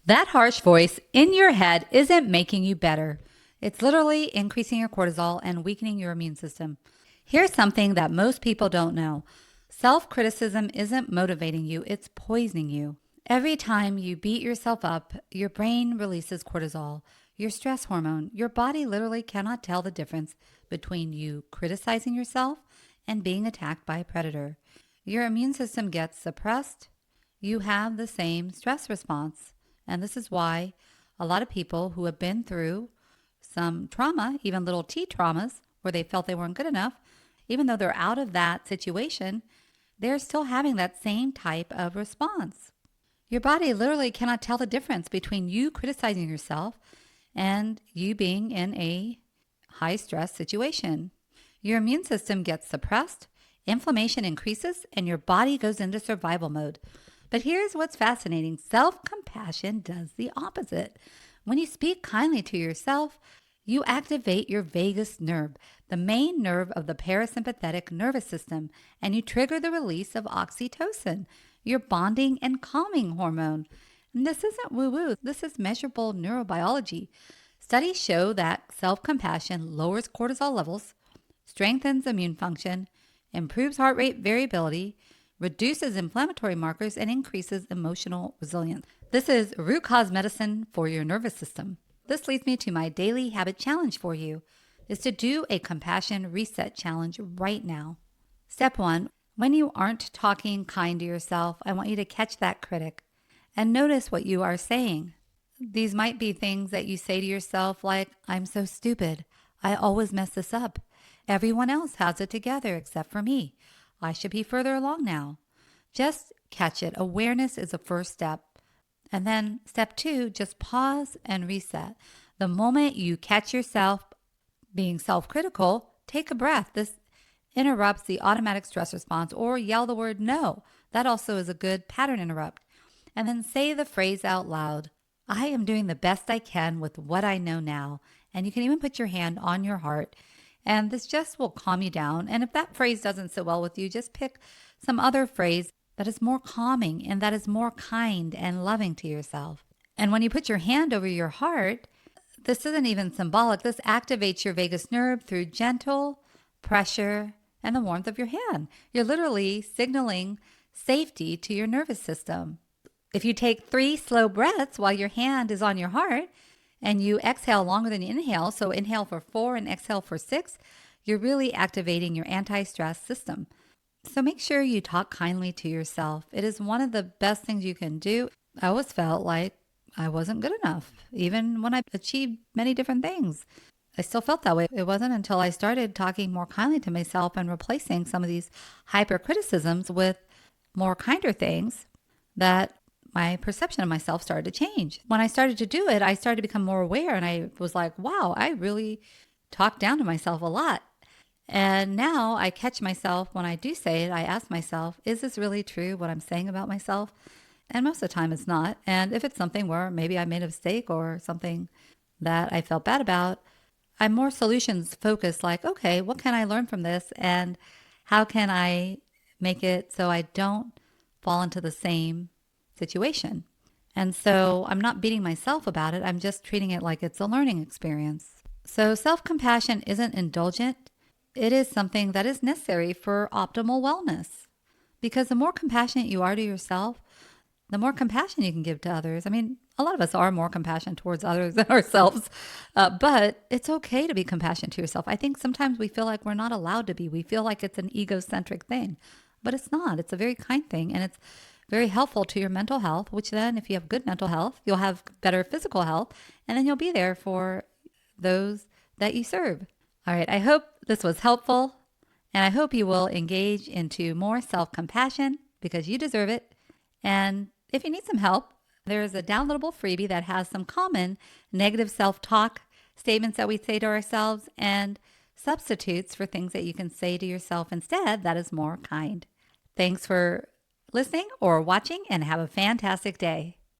That harsh voice in your head isn't making you better. It's literally increasing your cortisol and weakening your immune system. Here's something that most people don't know. Self-criticism isn't motivating you, it's poisoning you. Every time you beat yourself up, your brain releases cortisol, your stress hormone. Your body literally cannot tell the difference between you criticizing yourself and being attacked by a predator. Your immune system gets suppressed. You have the same stress response. And this is why a lot of people who have been through some trauma, even little T traumas, where they felt they weren't good enough, even though they're out of that situation, they're still having that same type of response. Your body literally cannot tell the difference between you criticizing yourself and you being in a high stress situation. Your immune system gets suppressed, inflammation increases, and your body goes into survival mode. But here's what's fascinating. Self-compassion does the opposite. When you speak kindly to yourself, you activate your vagus nerve, the main nerve of the parasympathetic nervous system, and you trigger the release of oxytocin, your bonding and calming hormone. And this isn't woo-woo. This is measurable neurobiology. Studies show that self-compassion lowers cortisol levels, strengthens immune function, improves heart rate variability, reduces inflammatory markers, and increases emotional resilience. This is root cause medicine for your nervous system. This leads me to my daily habit challenge for you, is to do a compassion reset challenge right now. Step 1, when you aren't talking kind to yourself, I want you to catch that critic and notice what you are saying. These might be things that you say to yourself like, I'm so stupid. I always mess this up. Everyone else has it together except for me. I should be further along now. Just catch it. Awareness is the first step. And then step 2, just pause and reset. The moment you catch yourself being self-critical, take a breath. This interrupts the automatic stress response, or yell the word no. That also is a good pattern interrupt. And then say the phrase out loud. I am doing the best I can with what I know now. And you can even put your hand on your heart. And this just will calm you down. And if that phrase doesn't sit well with you, just pick some other phrase that is more calming and that is more kind and loving to yourself. And when you put your hand over your heart, this isn't even symbolic. This activates your vagus nerve through gentle pressure and the warmth of your hand. You're literally signaling safety to your nervous system. If you take 3 slow breaths while your hand is on your heart, and you exhale longer than you inhale, so inhale for 4 and exhale for 6, you're really activating your anti-stress system. So make sure you talk kindly to yourself. It is one of the best things you can do. I always felt like I wasn't good enough, even when I achieved many different things. I still felt that way. It wasn't until I started talking more kindly to myself and replacing some of these hyper criticisms with more kinder things that my perception of myself started to change. When I started to do it, I started to become more aware, and I was like, wow, I really talk down to myself a lot. And now I catch myself when I do say it. I ask myself, is this really true, what I'm saying about myself? And most of the time it's not. And if it's something where maybe I made a mistake or something that I felt bad about, I'm more solutions focused, like, okay, what can I learn from this? And how can I make it so I don't fall into the same situation? And so I'm not beating myself about it. I'm just treating it like it's a learning experience. So self-compassion isn't indulgent. It is something that is necessary for optimal wellness. Because the more compassionate you are to yourself, the more compassion you can give to others. I mean, a lot of us are more compassionate towards others than ourselves, but it's okay to be compassionate to yourself. I think sometimes we feel like we're not allowed to be. We feel like it's an egocentric thing, but it's not. It's a very kind thing, and it's very helpful to your mental health, which then if you have good mental health, you'll have better physical health, and then you'll be there for those that you serve. All right, I hope this was helpful, and I hope you will engage into more self-compassion because you deserve it. And if you need some help, there's a downloadable freebie that has some common negative self-talk statements that we say to ourselves and substitutes for things that you can say to yourself instead that is more kind. Thanks for listening or watching, and have a fantastic day.